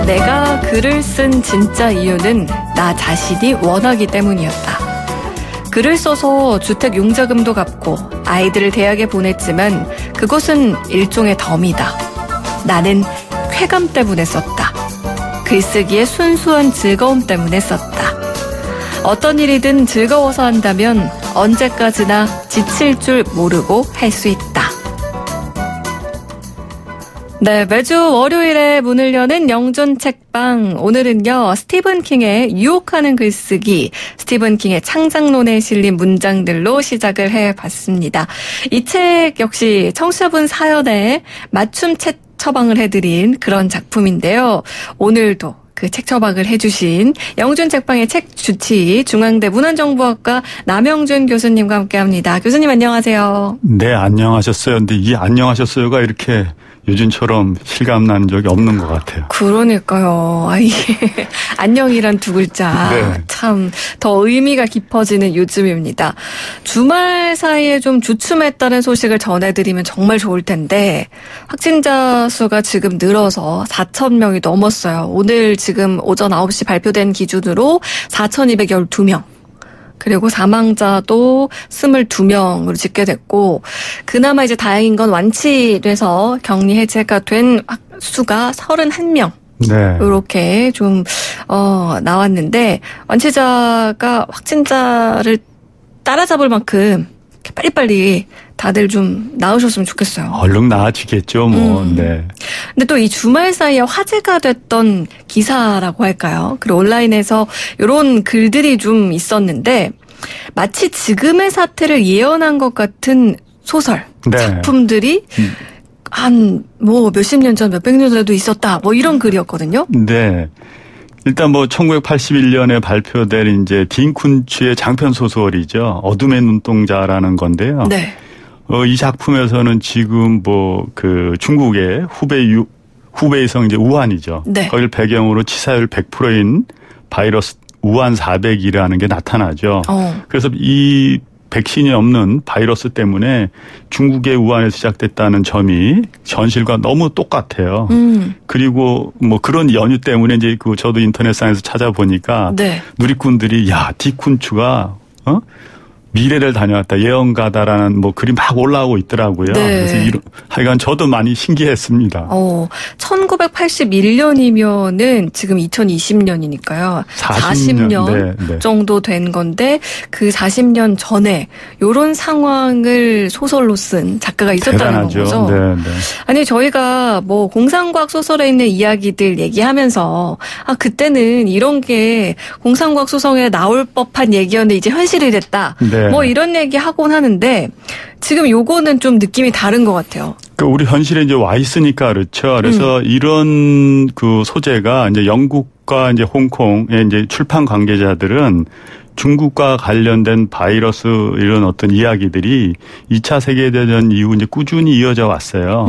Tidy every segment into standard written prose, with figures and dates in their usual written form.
내가 글을 쓴 진짜 이유는 나 자신이 원하기 때문이었다. 글을 써서 주택 융자금도 갚고 아이들을 대학에 보냈지만 그것은 일종의 덤이다. 나는 쾌감 때문에 썼다. 글쓰기의 순수한 즐거움 때문에 썼다. 어떤 일이든 즐거워서 한다면 언제까지나 지칠 줄 모르고 할 수 있다. 네, 매주 월요일에 문을 여는 영준 책방. 오늘은요, 스티븐 킹의 유혹하는 글쓰기, 스티븐 킹의 창작론에 실린 문장들로 시작을 해봤습니다. 이 책 역시 청취자분 사연에 맞춤 책 처방을 해드린 그런 작품인데요. 오늘도 그 책 처방을 해주신 영준 책방의 책 주치 중앙대 문헌정보학과 남영준 교수님과 함께합니다. 교수님 안녕하세요. 네, 안녕하셨어요. 근데 이 안녕하셨어요가 이렇게 요즘처럼 실감난 적이 없는 것 같아요. 그러니까요. 이게 안녕이란 두 글자 네. 참 더 의미가 깊어지는 요즘입니다. 주말 사이에 좀 주춤했다는 소식을 전해드리면 정말 좋을 텐데 확진자 수가 지금 늘어서 4,000명이 넘었어요. 오늘 지금 오전 9시 발표된 기준으로 4,212명. 그리고 사망자도 22명으로 집계됐고 그나마 이제 다행인 건 완치돼서 격리 해제가 된 수가 31명. 네. 이렇게 좀 나왔는데 완치자가 확진자를 따라잡을 만큼 빨리빨리 다들 좀 나으셨으면 좋겠어요. 얼른 나아지겠죠, 뭐. 네. 근데 또 이 주말 사이에 화제가 됐던 기사라고 할까요? 그리고 온라인에서 이런 글들이 좀 있었는데 마치 지금의 사태를 예언한 것 같은 소설, 네. 작품들이 한 뭐 몇십 년 전, 몇백 년 전에도 있었다. 뭐 이런 글이었거든요. 네. 일단 뭐 1981년에 발표된 이제 딘 쿤츠의 장편 소설이죠. 어둠의 눈동자라는 건데요. 네. 이 작품에서는 지금 뭐 그 중국의 후베이성 이제 우한이죠. 네. 거기를 배경으로 치사율 100%인 바이러스 우한 400이라는 게 나타나죠. 그래서 이 백신이 없는 바이러스 때문에 중국의 우한에서 시작됐다는 점이 현실과 너무 똑같아요. 그리고 뭐 그런 연유 때문에 이제 그 저도 인터넷상에서 찾아보니까 네. 누리꾼들이 야, 디쿤추가 미래를 다녀왔다, 예언가다라는 뭐 글이 막 올라오고 있더라고요. 네. 그래서 하여간 저도 많이 신기했습니다. 1981년이면은 지금 2020년이니까요. 40년 네. 정도 된 건데 그 40년 전에 이런 상황을 소설로 쓴 작가가 있었다는 대단하죠. 거죠. 네. 아니 저희가 뭐 공상과학 소설에 있는 이야기들 얘기하면서 그때는 이런 게 공상과학 소설에 나올 법한 얘기였는데 이제 현실이 됐다. 네. 뭐 이런 얘기 하곤 하는데 지금 요거는 좀 느낌이 다른 것 같아요. 우리 현실에 이제 와 있으니까 그렇죠. 그래서 이런 그 소재가 이제 영국과 이제 홍콩의 이제 출판 관계자들은 중국과 관련된 바이러스 이런 어떤 이야기들이 2차 세계대전 이후 이제 꾸준히 이어져 왔어요.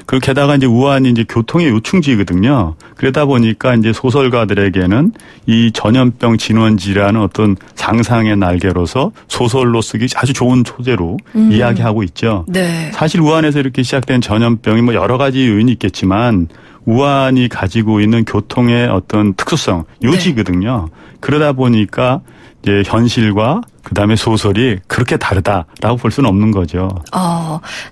그리고 게다가 이제 우한이 이제 교통의 요충지거든요. 그러다 보니까 이제 소설가들에게는 이 전염병 진원지라는 어떤 상상의 날개로서 소설로 쓰기 아주 좋은 소재로 이야기하고 있죠. 네. 사실 우한에서 이렇게 시작된 전염병이 뭐 여러 가지 요인이 있겠지만 우한이 가지고 있는 교통의 어떤 특수성, 요지거든요. 네. 그러다 보니까 이제 현실과 그다음에 소설이 그렇게 다르다라고 볼 수는 없는 거죠.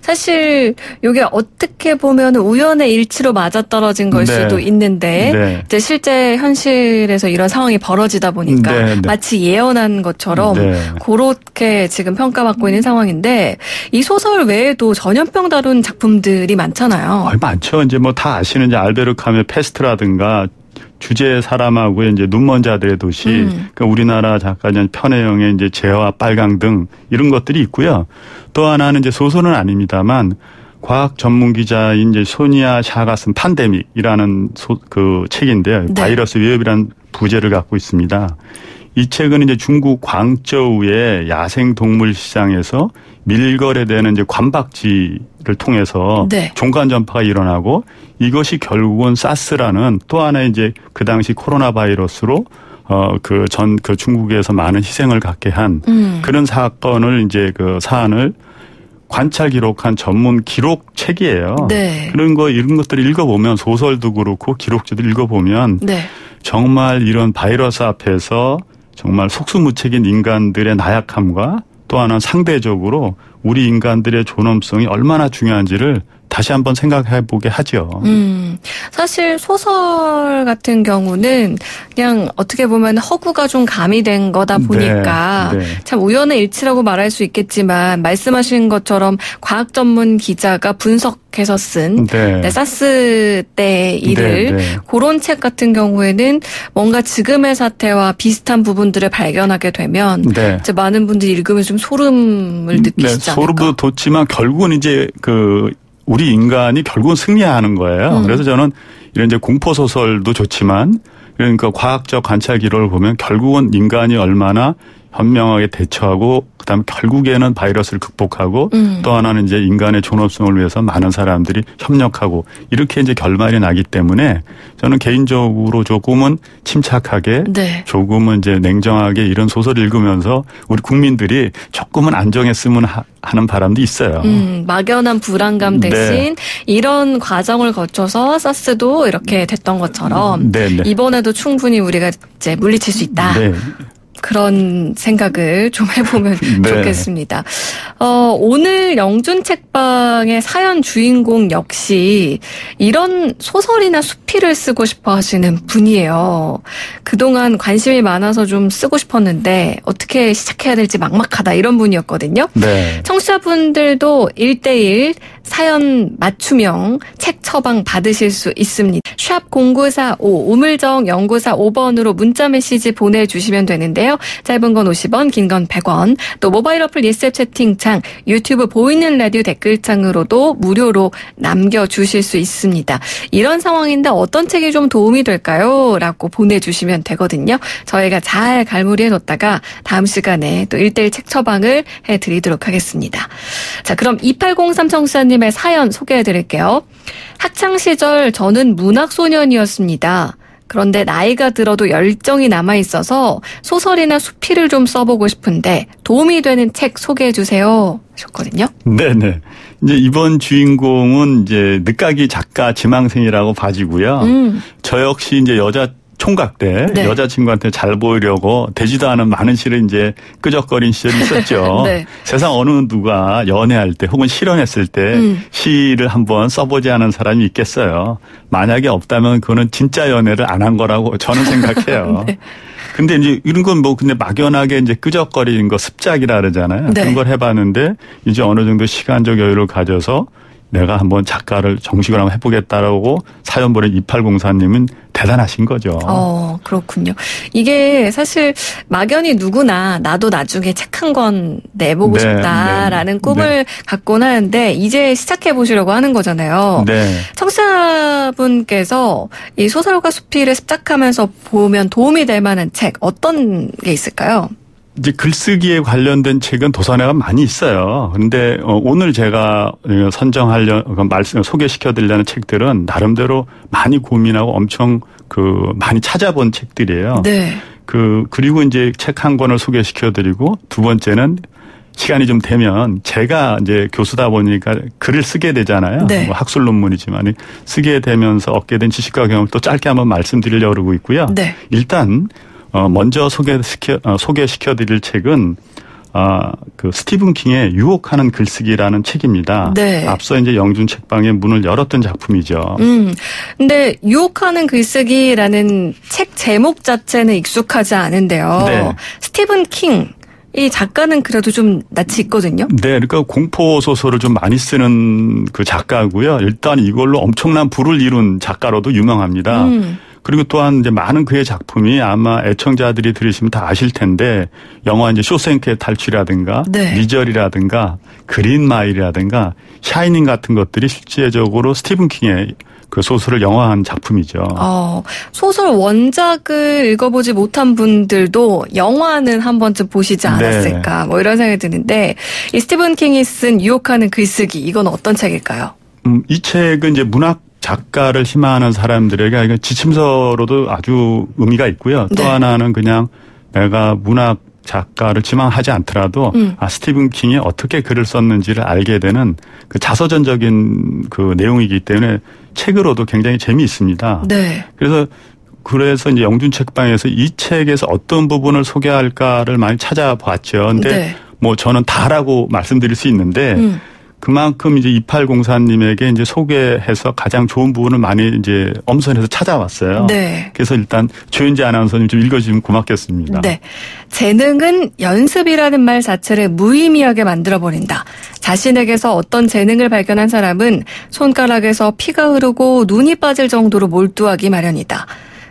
사실 이게 어떻게 보면 우연의 일치로 맞아떨어진 걸 네. 수도 있는데 네. 이제 실제 현실에서 이런 상황이 벌어지다 보니까 네. 마치 예언한 것처럼 그렇게 지금 평가받고 있는 상황인데 이 소설 외에도 전염병 다룬 작품들이 많잖아요. 많죠. 이제 뭐 다 아시는 이제 알베르 카뮈 페스트라든가 주제 사람하고 이제 눈먼 자들의 도시, 그러니까 우리나라 작가전 편혜영의 이제 재화 빨강 등 이런 것들이 있고요. 또 하나는 이제 소설은 아닙니다만 과학 전문 기자인 이제 소니아 샤가 쓴 판데믹이라는 그 책인데요. 네. 바이러스 위협이라는 부제를 갖고 있습니다. 이 책은 이제 중국 광저우의 야생 동물 시장에서 밀거래되는 이제 관박쥐를 통해서 네. 종간 전파가 일어나고 이것이 결국은 사스라는 또 하나의 이제 그 당시 코로나 바이러스로 그 중국에서 많은 희생을 갖게 한 그런 사건을 이제 그 사안을 관찰 기록한 전문 기록책이에요. 네. 이런 것들을 읽어보면 소설도 그렇고 기록지도 읽어보면 네. 정말 이런 바이러스 앞에서 정말 속수무책인 인간들의 나약함과 또 하나 상대적으로 우리 인간들의 존엄성이 얼마나 중요한지를 다시 한번 생각해보게 하죠. 사실 소설 같은 경우는 그냥 어떻게 보면 허구가 좀 가미된 거다 보니까 네, 네. 참 우연의 일치라고 말할 수 있겠지만 말씀하신 것처럼 과학 전문 기자가 분석해서 쓴 네. 사스 때 일을 네. 그런 책 같은 경우에는 뭔가 지금의 사태와 비슷한 부분들을 발견하게 되면 네. 이제 많은 분들이 읽으면 좀 소름을 느끼시지 않을까? 소름도 돋지만 결국은 이제 우리 인간이 결국은 승리하는 거예요. 그래서 저는 이런 이제 공포 소설도 좋지만 그러니까 과학적 관찰 기록을 보면 결국은 인간이 얼마나 현명하게 대처하고 그다음에 결국에는 바이러스를 극복하고 또 하나는 이제 인간의 존엄성을 위해서 많은 사람들이 협력하고 이렇게 이제 결말이 나기 때문에 저는 개인적으로 조금은 침착하게 네. 조금은 이제 냉정하게 이런 소설을 읽으면서 우리 국민들이 조금은 안정했으면 하는 바람도 있어요. 막연한 불안감 대신 이런 과정을 거쳐서 사스도 이렇게 됐던 것처럼 이번에도 충분히 우리가 이제 물리칠 수 있다. 네. 그런 생각을 좀 해보면 좋겠습니다. 오늘 영준 책방의 사연 주인공 역시 이런 소설이나 수필을 쓰고 싶어 하시는 분이에요. 그동안 관심이 많아서 좀 쓰고 싶었는데 어떻게 시작해야 될지 막막하다 이런 분이었거든요. 네. 청취자분들도 1:1 사연 맞춤형 책 처방 받으실 수 있습니다. 샵 0945 우물정 0945 5번으로 문자 메시지 보내주시면 되는데요. 짧은 건 50원, 긴 건 100원. 또 모바일 어플 예스앱 채팅창, 유튜브 보이는 라디오 댓글창으로도 무료로 남겨주실 수 있습니다. 이런 상황인데 어떤 책이 좀 도움이 될까요? 라고 보내주시면 되거든요. 저희가 잘 갈무리해놓다가 다음 시간에 또 1:1 책 처방을 해드리도록 하겠습니다. 자, 그럼 2803 청취자님의 사연 소개해드릴게요. 학창시절 저는 문학소년이었습니다. 그런데 나이가 들어도 열정이 남아있어서 소설이나 수필을 좀 써보고 싶은데 도움이 되는 책 소개해주세요 하셨거든요. 네네. 이제 이번 주인공은 이제 늦가기 작가 지망생이라고 봐지고요. 저 역시 이제 여자 총각 때 여자친구한테 잘 보이려고 되지도 않은 많은 시를 이제 끄적거린 시절이 있었죠. 네. 세상 어느 누가 연애할 때 혹은 실현했을 때 시를 한번 써보지 않은 사람이 있겠어요. 만약에 없다면 그거는 진짜 연애를 안 한 거라고 저는 생각해요. 네. 근데 이제 이런 건 근데 막연하게 이제 끄적거리는 거 습작이라 그러잖아요. 네. 그런 걸 해봤는데 이제 어느 정도 시간적 여유를 가져서 내가 한번 작가를 정식으로 한번 해보겠다라고 사연 보낸 2804님은 대단하신 거죠. 그렇군요. 이게 사실 막연히 누구나 나도 나중에 책 한 권 내보고 싶다라는 꿈을 갖곤 하는데 이제 시작해 보시려고 하는 거잖아요. 네. 청취자분께서 이 소설과 수필을 습작하면서 보면 도움이 될 만한 책 어떤 게 있을까요? 이제 글쓰기에 관련된 책은 도서관에 많이 있어요. 그런데 오늘 제가 소개시켜드리려는 책들은 나름대로 많이 고민하고 엄청 많이 찾아본 책들이에요. 네. 그리고 이제 책 한 권을 소개시켜드리고 두 번째는 시간이 좀 되면 제가 이제 교수다 보니까 글을 쓰게 되잖아요. 네. 학술 논문이지만 쓰게 되면서 얻게 된 지식과 경험을 또 짧게 한번 말씀드리려고 그러고 있고요. 네. 일단 먼저 소개시켜드릴 책은 스티븐 킹의 유혹하는 글쓰기라는 책입니다. 네. 앞서 이제 영준 책방의 문을 열었던 작품이죠. 근데 유혹하는 글쓰기라는 책 제목 자체는 익숙하지 않은데요. 네. 스티븐 킹. 이 작가는 그래도 좀 낯이 있거든요. 네, 그러니까 공포 소설을 좀 많이 쓰는 그 작가고요. 일단 이걸로 엄청난 부를 이룬 작가로도 유명합니다. 그리고 또한 이제 많은 그의 작품이 아마 애청자들이 들으시면 다 아실 텐데 영화 이제 쇼생크의 탈출이라든가 미절이라든가 그린 마일이라든가 샤이닝 같은 것들이 실제적으로 스티븐 킹의 그 소설을 영화한 작품이죠. 소설 원작을 읽어보지 못한 분들도 영화는 한 번쯤 보시지 않았을까 뭐 이런 생각이 드는데 이 스티븐 킹이 쓴 유혹하는 글쓰기 이건 어떤 책일까요? 이 책은 이제 문학 작가를 희망하는 사람들에게 지침서로도 아주 의미가 있고요. 또 네. 하나는 그냥 내가 문학 작가를 지망하지 않더라도 스티븐 킹이 어떻게 글을 썼는지를 알게 되는 그 자서전적인 그 내용이기 때문에 책으로도 굉장히 재미있습니다. 네. 그래서 이제 영준 책방에서 이 책에서 어떤 부분을 소개할까를 많이 찾아봤죠. 근데 네. 뭐 저는 다라고 말씀드릴 수 있는데 그만큼 이제 2804님에게 이제 소개해서 가장 좋은 부분을 많이 이제 엄선해서 찾아왔어요. 네. 그래서 일단 조현지 아나운서님 좀 읽어주시면 고맙겠습니다. 네. 재능은 연습이라는 말 자체를 무의미하게 만들어버린다. 자신에게서 어떤 재능을 발견한 사람은 손가락에서 피가 흐르고 눈이 빠질 정도로 몰두하기 마련이다.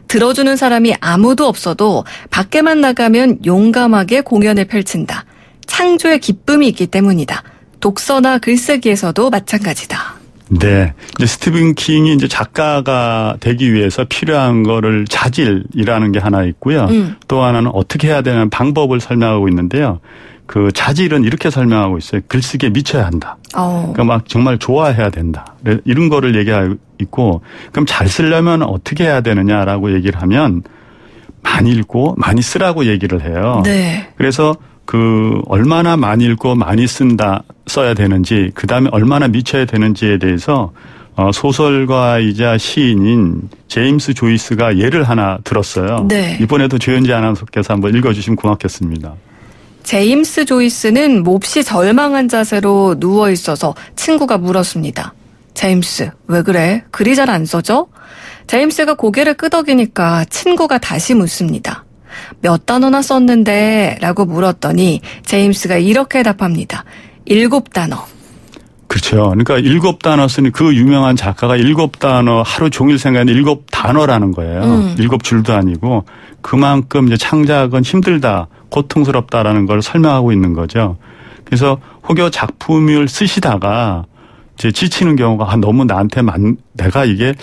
들어주는 사람이 아무도 없어도 밖에만 나가면 용감하게 공연을 펼친다. 창조의 기쁨이 있기 때문이다. 독서나 글쓰기에서도 마찬가지다. 네. 이제 스티븐 킹이 이제 작가가 되기 위해서 필요한 거를 자질이라는 게 하나 있고요. 또 하나는 어떻게 해야 되는 방법을 설명하고 있는데요. 그 자질은 이렇게 설명하고 있어요. 글쓰기에 미쳐야 한다. 그러니까 막 정말 좋아해야 된다. 이런 거를 얘기하고 있고, 그럼 잘 쓰려면 어떻게 해야 되느냐라고 얘기를 하면 많이 읽고 많이 쓰라고 얘기를 해요. 네. 그래서 얼마나 많이 읽고 많이 써야 되는지, 그 다음에 얼마나 미쳐야 되는지에 대해서 소설가이자 시인인 제임스 조이스가 예를 하나 들었어요. 네. 이번에도 조현지 아나운서께서 한번 읽어주시면 고맙겠습니다. 제임스 조이스는 몹시 절망한 자세로 누워 있어서 친구가 물었습니다. 제임스, 왜 그래? 글이 잘 안 써져? 제임스가 고개를 끄덕이니까 친구가 다시 묻습니다. 몇 단어나 썼는데? 라고 물었더니 제임스가 이렇게 답합니다. 7단어. 그렇죠. 그러니까 7단어 쓰니 그 유명한 작가가 7단어 하루 종일 생각하는 7단어라는 거예요. 7줄도 아니고 그만큼 이제 창작은 힘들다, 고통스럽다라는 걸 설명하고 있는 거죠. 그래서 혹여 작품을 쓰시다가 이제 지치는 경우가 너무 나한테 내가 이게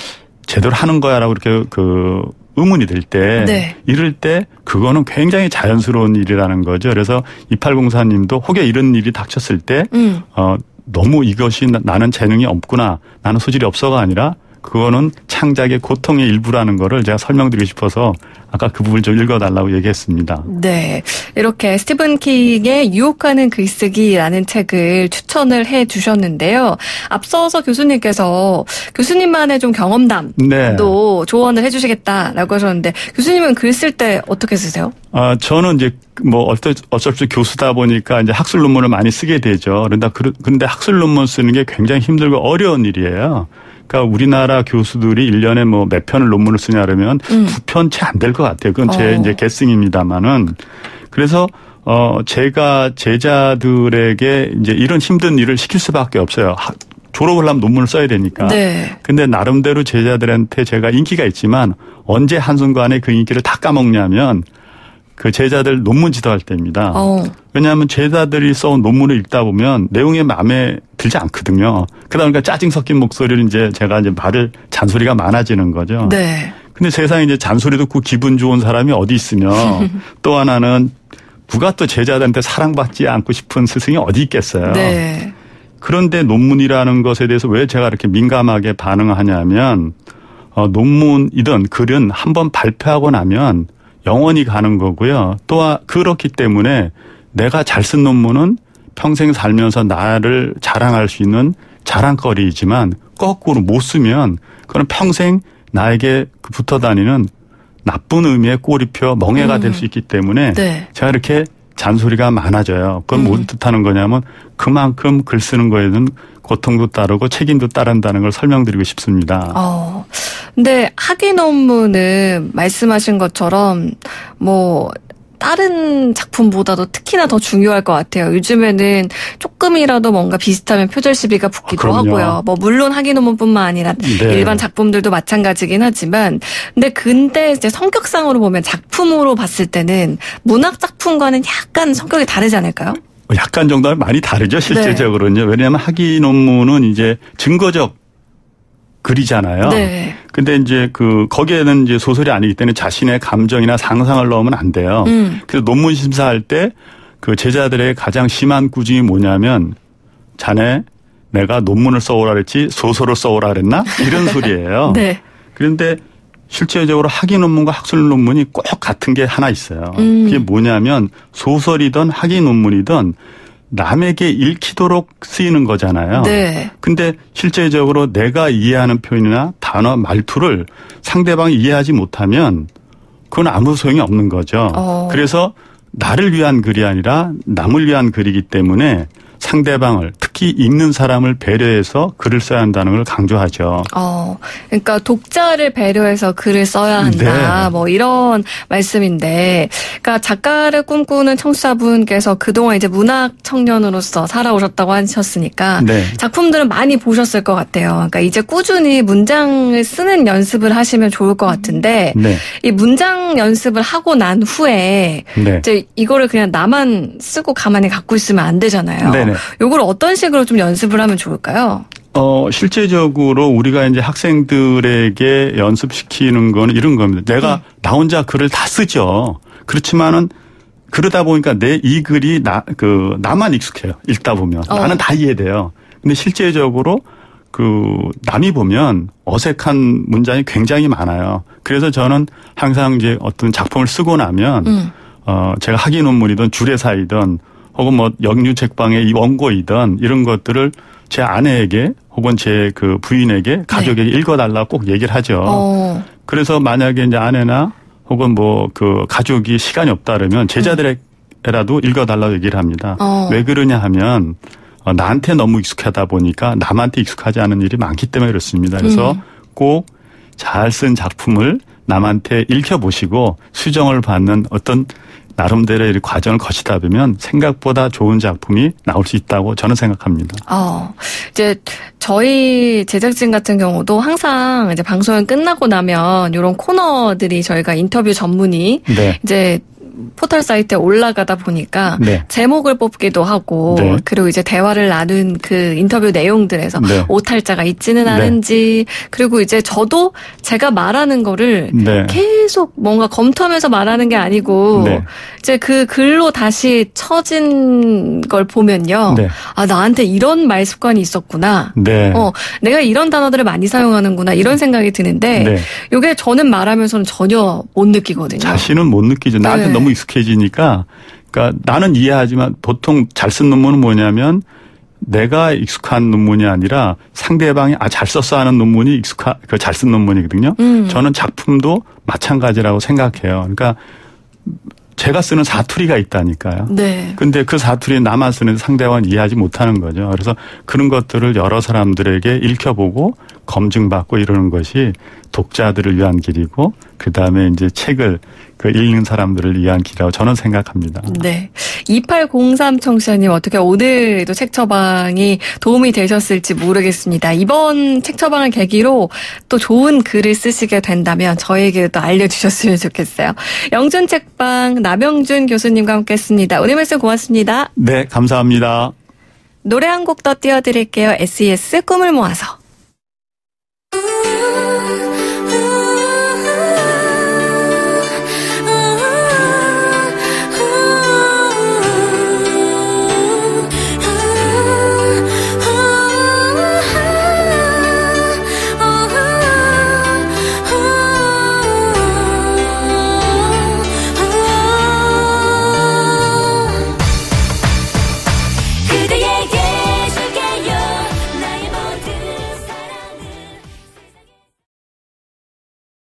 제대로 하는 거야라고 이렇게 의문이 들 때, 네. 이럴 때 그거는 굉장히 자연스러운 일이라는 거죠. 그래서 2804님도 혹여 이런 일이 닥쳤을 때 너무 이것이 나는 재능이 없구나, 나는 소질이 없어가 아니라 그거는 창작의 고통의 일부라는 거를 제가 설명드리고 싶어서 아까 그 부분을 좀 읽어달라고 얘기했습니다. 네. 이렇게 스티븐 킹의 유혹하는 글쓰기라는 책을 추천을 해 주셨는데요. 앞서서 교수님께서 교수님만의 좀 경험담도 네. 조언을 해 주시겠다라고 하셨는데 교수님은 글 쓸 때 어떻게 쓰세요? 저는 이제 어쩔 수 없이 교수다 보니까 이제 학술 논문을 많이 쓰게 되죠. 그런데 학술 논문 쓰는 게 굉장히 힘들고 어려운 일이에요. 그러니까 우리나라 교수들이 1년에 몇 편을 논문을 쓰냐 그러면 2편 채 안 될 것 같아요. 그건 제 이제 guessing입니다만은. 그래서 제가 제자들에게 이제 이런 힘든 일을 시킬 수밖에 없어요. 졸업을 하면 논문을 써야 되니까. 네. 근데 나름대로 제자들한테 제가 인기가 있지만 언제 한순간에 그 인기를 다 까먹냐면 그 제자들 논문 지도할 때입니다. 왜냐하면 제자들이 써온 논문을 읽다 보면 내용이 마음에 들지 않거든요. 그러니까 짜증 섞인 목소리를 이제 제가 이제 잔소리가 많아지는 거죠. 네. 근데 세상에 이제 잔소리 듣고 기분 좋은 사람이 어디 있으며 또 하나는 누가 또 제자들한테 사랑받지 않고 싶은 스승이 어디 있겠어요. 네. 그런데 논문이라는 것에 대해서 왜 제가 이렇게 민감하게 반응하냐면 논문이든 글은 한번 발표하고 나면 영원히 가는 거고요. 또 그렇기 때문에 내가 잘 쓴 논문은 평생 살면서 나를 자랑할 수 있는 자랑거리이지만 거꾸로 못 쓰면 그건 평생 나에게 붙어 다니는 나쁜 의미의 꼬리표 멍해가 될 수 있기 때문에 네. 제가 이렇게 잔소리가 많아져요. 그건 뭔 뜻하는 거냐면 그만큼 글 쓰는 거에는 고통도 따르고 책임도 따른다는 걸 설명드리고 싶습니다. 근데 학위 논문은 말씀하신 것처럼 다른 작품보다도 특히나 더 중요할 것 같아요. 요즘에는 조금이라도 뭔가 비슷하면 표절 시비가 붙기도 하고요. 물론 학위 논문뿐만 아니라 네. 일반 작품들도 마찬가지긴 하지만 근데 이제 성격상으로 보면 작품으로 봤을 때는 문학 작품과는 약간 성격이 다르지 않을까요? 약간 정도는 많이 다르죠, 실제적으로는요. 네. 왜냐하면 학위 논문은 이제 증거적 글이잖아요. 네. 근데 이제 거기에는 이제 소설이 아니기 때문에 자신의 감정이나 상상을 넣으면 안 돼요. 그래서 논문 심사할 때 그 제자들의 가장 심한 꾸중이 뭐냐면 자네 내가 논문을 써오라 그랬지 소설을 써오라 그랬나? 이런 소리예요. 네. 그런데 실제적으로 학위 논문과 학술 논문이 꼭 같은 게 하나 있어요. 그게 뭐냐면 소설이든 학위 논문이든 남에게 읽히도록 쓰이는 거잖아요. 네. 근데 실제적으로 내가 이해하는 표현이나 단어, 말투를 상대방이 이해하지 못하면 그건 아무 소용이 없는 거죠. 그래서 나를 위한 글이 아니라 남을 위한 글이기 때문에 상대방을 특히 읽는 사람을 배려해서 글을 써야 한다는 걸 강조하죠. 그러니까 독자를 배려해서 글을 써야 한다. 네. 뭐 이런 말씀인데, 그러니까 작가를 꿈꾸는 청취자분께서 그동안 이제 문학 청년으로서 살아오셨다고 하셨으니까 네. 작품들은 많이 보셨을 것 같아요. 그러니까 이제 꾸준히 문장을 쓰는 연습을 하시면 좋을 것 같은데, 네. 이 문장 연습을 하고 난 후에 네. 이제 이거를 그냥 나만 쓰고 가만히 갖고 있으면 안 되잖아요. 네네. 요걸 어떤 식으로 좀 연습을 하면 좋을까요? 실제적으로 우리가 이제 학생들에게 연습시키는 거는 이런 겁니다. 내가 나 혼자 글을 다 쓰죠. 그렇지만은 그러다 보니까 내 이 글이 나만 익숙해요. 읽다 보면. 나는 다 이해돼요. 근데 실제적으로 남이 보면 어색한 문장이 굉장히 많아요. 그래서 저는 항상 이제 어떤 작품을 쓰고 나면, 제가 학위 논문이든 주례사이든 혹은 뭐 영유 책방의 이 원고이든 이런 것들을 제 아내에게 혹은 제 부인에게 가족에게 읽어달라고 꼭 얘기를 하죠. 그래서 만약에 이제 아내나 혹은 뭐 가족이 시간이 없다 그러면 제자들에게라도 읽어달라고 얘기를 합니다. 왜 그러냐 하면 나한테 너무 익숙하다 보니까 남한테 익숙하지 않은 일이 많기 때문에 그렇습니다. 그래서 꼭 잘 쓴 작품을 남한테 읽혀보시고 수정을 받는 어떤 나름대로의 과정을 거치다 보면 생각보다 좋은 작품이 나올 수 있다고 저는 생각합니다. 이제 저희 제작진 같은 경우도 항상 이제 방송이 끝나고 나면 이런 코너들이 저희가 인터뷰 전문이 네. 이제 포털 사이트에 올라가다 보니까 네. 제목을 뽑기도 하고 네. 그리고 이제 대화를 나눈 그 인터뷰 내용들에서 네. 오탈자가 있지는 않은지 그리고 이제 저도 제가 말하는 거를 네. 계속 뭔가 검토하면서 말하는 게 아니고 네. 이제 그 글로 다시 쳐진 걸 보면요. 네. 나한테 이런 말 습관이 있었구나. 네. 내가 이런 단어들을 많이 사용하는구나 이런 생각이 드는데 네. 이게 저는 말하면서는 전혀 못 느끼거든요. 자신은 못 느끼죠. 나한테 네. 너무 익숙해지니까. 그러니까 나는 이해하지만 보통 잘 쓴 논문은 뭐냐면 내가 익숙한 논문이 아니라 상대방이 잘 썼어 하는 논문이 잘 쓴 논문이거든요. 저는 작품도 마찬가지라고 생각해요. 그러니까 제가 쓰는 사투리가 있다니까요. 네. 근데 그 사투리 나만 쓰는 상대방은 이해하지 못하는 거죠. 그래서 그런 것들을 여러 사람들에게 읽혀보고 검증받고 이러는 것이 독자들을 위한 길이고 그다음에 이제 책을 읽는 사람들을 위한 길이라고 저는 생각합니다. 네. 2803 청취자님 어떻게 오늘도 책 처방이 도움이 되셨을지 모르겠습니다. 이번 책 처방을 계기로 또 좋은 글을 쓰시게 된다면 저에게도 알려주셨으면 좋겠어요. 영준 책방 남영준 교수님과 함께했습니다. 오늘 말씀 고맙습니다. 네, 감사합니다. 노래 한 곡 더 띄워드릴게요. SES 꿈을 모아서.